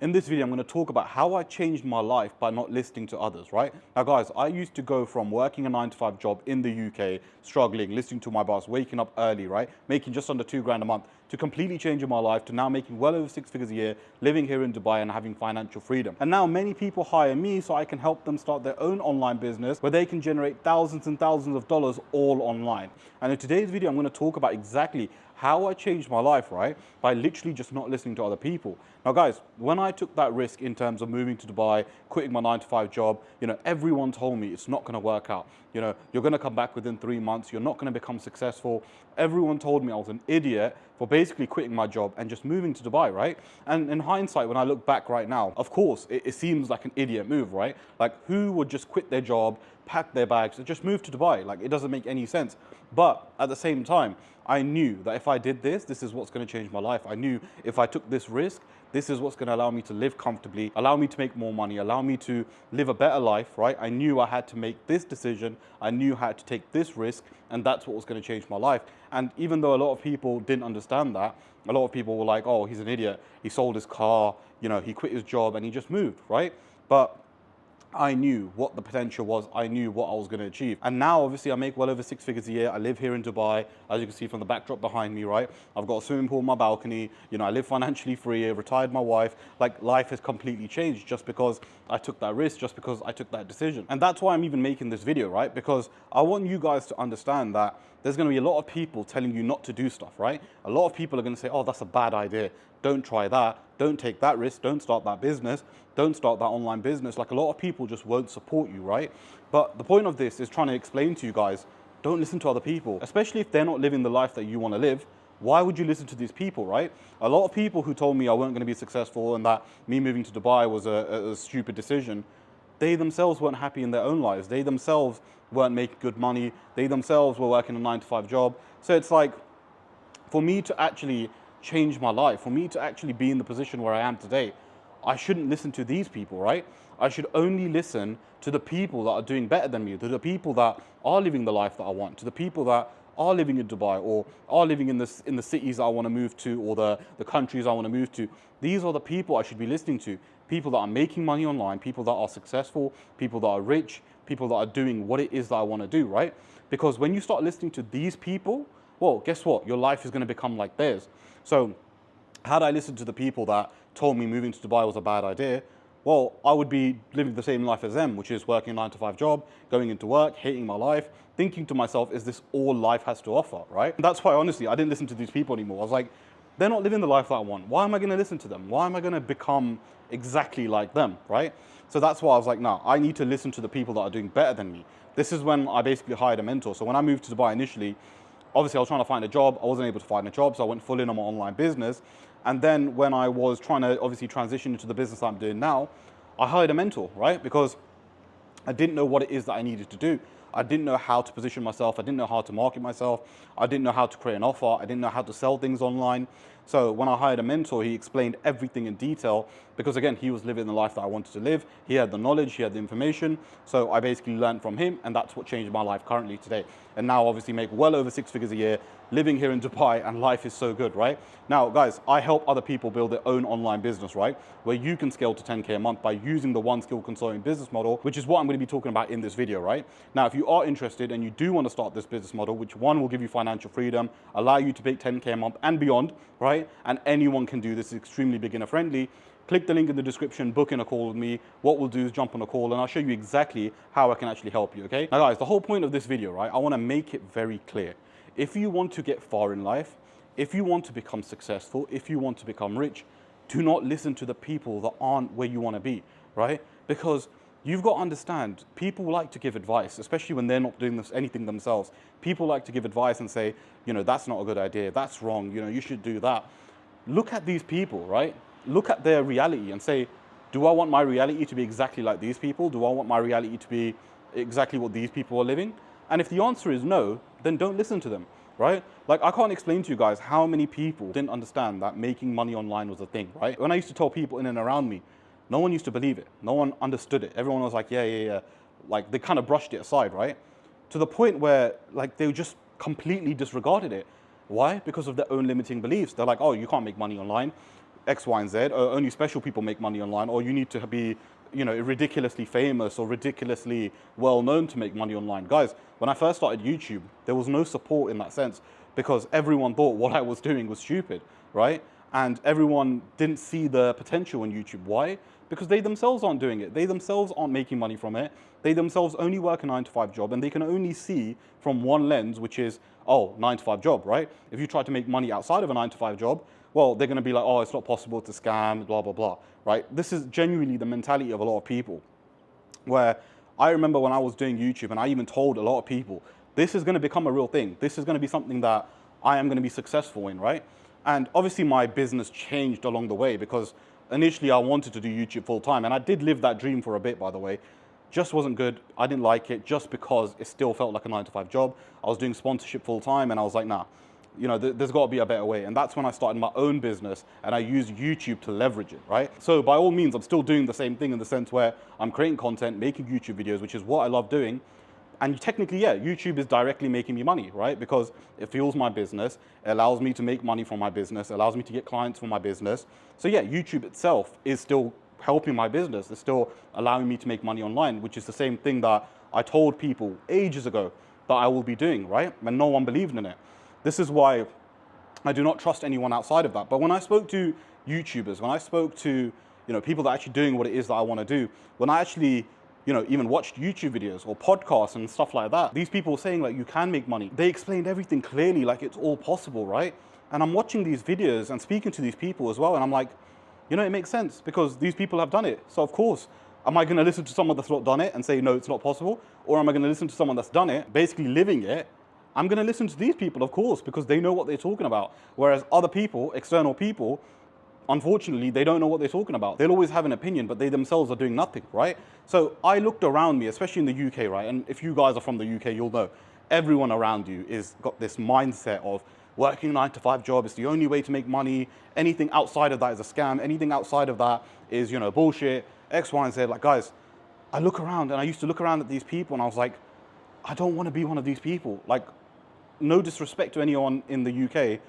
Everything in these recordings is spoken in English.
In this video, I'm going to talk about how I changed my life by not listening to others, right? Now, guys, I used to go from working a 9 to 5 job in the UK, struggling, listening to my boss, waking up early, right? Making just under 2 grand a month, to completely changing my life, to now making well over 6 figures a year, living here in Dubai and having financial freedom. And now many people hire me so I can help them start their own online business where they can generate thousands and thousands of dollars all online. And in today's video, I'm going to talk about exactly how I changed my life, right? By literally just not listening to other people. Now, guys, when I took that risk in terms of moving to Dubai, quitting my 9 to 5 job, everyone told me it's not going to work out. You're going to come back within 3 months. You're not going to become successful. Everyone told me I was an idiot for basically quitting my job and just moving to Dubai, right? And in hindsight, when I look back right now, of course, it seems like an idiot move, right? Like, who would just quit their job, pack their bags, and just move to Dubai? Like, it doesn't make any sense. But at the same time, I knew that if I did this, this is what's going to change my life. I knew if I took this risk, this is what's going to allow me to live comfortably, allow me to make more money, allow me to live a better life, right? I knew I had to make this decision. I knew I had to take this risk, and that's what was going to change my life. And even though a lot of people didn't understand that, a lot of people were like, oh, he's an idiot. He sold his car, he quit his job and he just moved, right? But I knew what the potential was. I knew what I was going to achieve. And now, obviously, I make well over 6 figures a year. I live here in Dubai, as you can see from the backdrop behind me, right? I've got a swimming pool on my balcony. I live financially free. I retired my wife. Like, life has completely changed just because I took that risk, just because I took that decision. And that's why I'm even making this video, right? Because I want you guys to understand that there's going to be a lot of people telling you not to do stuff, right? A lot of people are going to say, oh, that's a bad idea. Don't try that. Don't take that risk. Don't start that business. Don't start that online business. Like, a lot of people just won't support you, right? But the point of this is trying to explain to you guys, don't listen to other people, especially if they're not living the life that you want to live. Why would you listen to these people, right? A lot of people who told me I weren't going to be successful and that me moving to Dubai was a stupid decision, they themselves weren't happy in their own lives. They themselves weren't making good money. They themselves were working a 9 to 5 job. So it's like, for me to actually change my life, for me to actually be in the position where I am today, I shouldn't listen to these people, right? I should only listen to the people that are doing better than me, to the people that are living the life that I want, to the people that are living in Dubai or are living in the cities I want to move to, or the countries I want to move to. These are the people I should be listening to. People that are making money online, people that are successful, people that are rich, people that are doing what it is that I want to do, right? Because when you start listening to these people, well, guess what? Your life is going to become like theirs. So had I listened to the people that told me moving to Dubai was a bad idea, well, I would be living the same life as them, which is working a 9 to 5 job, going into work, hating my life, thinking to myself, is this all life has to offer, right? And that's why, honestly, I didn't listen to these people anymore. I was like, they're not living the life that I want. Why am I going to listen to them? Why am I going to become exactly like them, right? So that's why I was like, no, I need to listen to the people that are doing better than me. This is when I basically hired a mentor. So when I moved to Dubai initially, obviously I was trying to find a job. I wasn't able to find a job, so I went full in on my online business. And then when I was trying to obviously transition into the business that I'm doing now, I hired a mentor, right? Because I didn't know what it is that I needed to do. I didn't know how to position myself. I didn't know how to market myself. I didn't know how to create an offer. I didn't know how to sell things online. So when I hired a mentor, he explained everything in detail because, again, he was living the life that I wanted to live. He had the knowledge, he had the information. So I basically learned from him, and that's what changed my life currently today. And now obviously make well over 6 figures a year, living here in Dubai, and life is so good, right? Now, guys, I help other people build their own online business, right? Where you can scale to 10K a month by using the One Skill Consulting business model, which is what I'm going to be talking about in this video, right? Now, if you are interested and you do want to start this business model, which one will give you financial freedom, allow you to make 10K a month and beyond, right? And anyone can do this, it's extremely beginner friendly. Click the link in the description, book in a call with me. What we'll do is jump on a call and I'll show you exactly how I can actually help you, okay? Now guys, the whole point of this video, right? I want to make it very clear. If you want to get far in life, if you want to become successful, if you want to become rich, do not listen to the people that aren't where you want to be, right? Because you've got to understand, people like to give advice, especially when they're not doing anything themselves. People like to give advice and say, that's not a good idea, that's wrong, you should do that. Look at these people, right? Look at their reality and say, do I want my reality to be exactly like these people? Do I want my reality to be exactly what these people are living? And if the answer is no, then don't listen to them, right? Like, I can't explain to you guys how many people didn't understand that making money online was a thing, right? When I used to tell people in and around me, no one used to believe it. No one understood it. Everyone was like, yeah. Like, they kind of brushed it aside, right? To the point where, like, they just completely disregarded it. Why? Because of their own limiting beliefs. They're like, oh, you can't make money online. X, Y, and Z, or only special people make money online, or you need to be, you know, ridiculously famous or ridiculously well known to make money online. Guys, when I first started YouTube, there was no support in that sense because everyone thought what I was doing was stupid, right? And everyone didn't see the potential in YouTube. Why? Because they themselves aren't doing it. They themselves aren't making money from it. They themselves only work a 9-to-5 job, and they can only see from one lens, which is, oh, 9-to-5 job, right? If you try to make money outside of a 9-to-5 job, well, they're going to be like, oh, it's not possible to scam, blah, blah, blah, right? This is genuinely the mentality of a lot of people, where I remember when I was doing YouTube, and I even told a lot of people, this is going to become a real thing. This is going to be something that I am going to be successful in, right? And obviously my business changed along the way because initially I wanted to do YouTube full time, and I did live that dream for a bit, by the way. Just wasn't good. I didn't like it just because it still felt like a 9-to-5 job. I was doing sponsorship full time, and I was like, nah, you know, there's got to be a better way. And that's when I started my own business, and I used YouTube to leverage it, right? So by all means, I'm still doing the same thing in the sense where I'm creating content, making YouTube videos, which is what I love doing. And technically, yeah, YouTube is directly making me money, right? Because it fuels my business, it allows me to make money from my business, it allows me to get clients for my business. So yeah, YouTube itself is still helping my business. It's still allowing me to make money online, which is the same thing that I told people ages ago that I will be doing, right? And no one believed in it. This is why I do not trust anyone outside of that. But when I spoke to YouTubers, when I spoke to, you know, people that are actually doing what it is that I want to do, when I actually, you know, even watched YouTube videos or podcasts and stuff like that, these people were saying like, you can make money. They explained everything clearly, like it's all possible, right? And I'm watching these videos and speaking to these people as well, and I'm like, you know, it makes sense because these people have done it. So of course, am I going to listen to someone that's not done it and say, no, it's not possible? Or am I going to listen to someone that's done it, basically living it? I'm going to listen to these people, of course, because they know what they're talking about. Whereas other people, external people, unfortunately, they don't know what they're talking about. They'll always have an opinion, but they themselves are doing nothing, right? So I looked around me, especially in the UK, right? And if you guys are from the UK, you'll know everyone around you is got this mindset of working a 9-to-5 job is the only way to make money. Anything outside of that is a scam. Anything outside of that is, you know, bullshit, X, Y, and Z. Like, guys, I look around and I used to look around at these people and I was like, I don't want to be one of these people. Like, no disrespect to anyone in the UK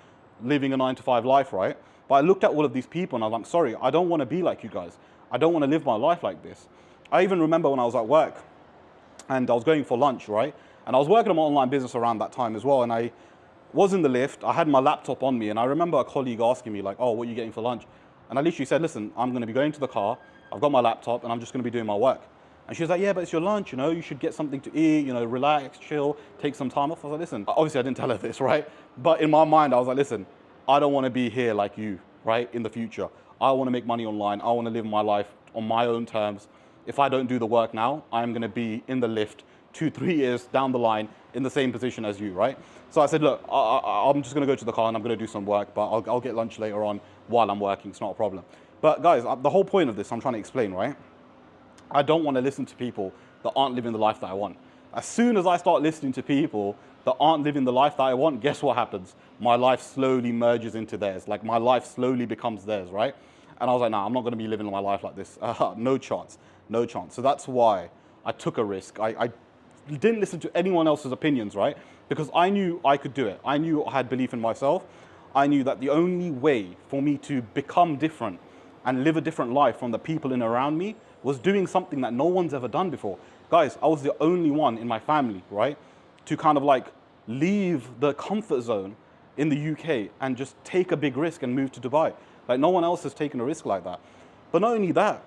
living a 9-to-5 life, right? But I looked at all of these people and I was like, sorry, I don't want to be like you guys. I don't want to live my life like this. I even remember when I was at work and I was going for lunch, right? And I was working on my online business around that time as well. And I was in the lift, I had my laptop on me, and I remember a colleague asking me like, oh, what are you getting for lunch? And I literally said, listen, I'm going to be going to the car, I've got my laptop, and I'm just going to be doing my work. And she was like, yeah, but it's your lunch, you know, you should get something to eat, you know, relax, chill, take some time off. I was like, listen, obviously I didn't tell her this, right? But in my mind, I was like, listen, I don't want to be here like you, right, in the future. I want to make money online. I want to live my life on my own terms. If I don't do the work now, I'm going to be in the lift 2-3 years down the line in the same position as you, right? So I said, look, I'm just going to go to the car and I'm going to do some work, but I'll get lunch later on while I'm working. It's not a problem. But guys, the whole point of this, I'm trying to explain, right? I don't want to listen to people that aren't living the life that I want. As soon as I start listening to people that aren't living the life that I want, guess what happens? My life slowly merges into theirs. Like, my life slowly becomes theirs, right? And I was like, nah, I'm not going to be living my life like this. No chance, no chance. So that's why I took a risk. I didn't listen to anyone else's opinions, right? Because I knew I could do it. I knew I had belief in myself. I knew that the only way for me to become different and live a different life from the people in around me was doing something that no one's ever done before. Guys, I was the only one in my family, right, to kind of like leave the comfort zone in the UK and just take a big risk and move to Dubai. Like, no one else has taken a risk like that. But not only that,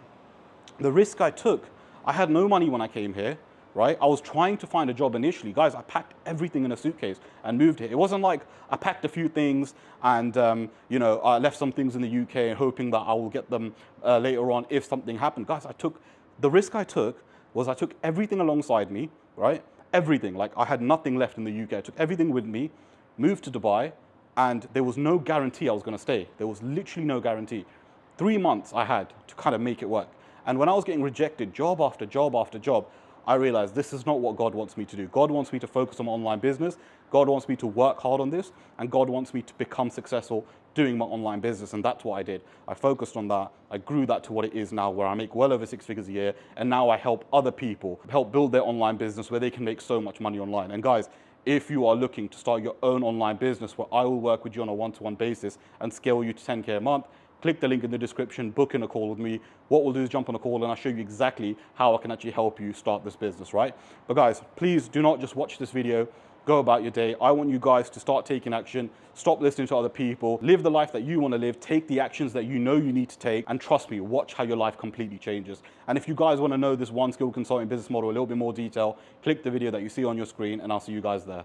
the risk I took, I had no money when I came here, right? I was trying to find a job initially. Guys, I packed everything in a suitcase and moved here. It wasn't like I packed a few things and, you know, I left some things in the UK hoping that I will get them later on if something happened. Guys, the risk I took was I took everything alongside me, right? Everything. Like, I had nothing left in the UK. I took everything with me, moved to Dubai, and there was no guarantee I was going to stay. There was literally no guarantee. 3 months I had to kind of make it work. And when I was getting rejected job after job after job, I realized this is not what God wants me to do. God wants me to focus on online business. God wants me to work hard on this. And God wants me to become successful doing my online business. And that's what I did. I focused on that. I grew that to what it is now, where I make well over 6 figures a year. And now I help other people help build their online business where they can make so much money online. And guys, if you are looking to start your own online business where I will work with you on a one-to-one basis and scale you to 10K a month, click the link in the description, book in a call with me. What we'll do is jump on a call and I'll show you exactly how I can actually help you start this business, right? But guys, please do not just watch this video, go about your day. I want you guys to start taking action, stop listening to other people, live the life that you want to live, take the actions that you know you need to take, and trust me, watch how your life completely changes. And if you guys want to know this One Skill Consulting business model a little bit more detail, click the video that you see on your screen and I'll see you guys there.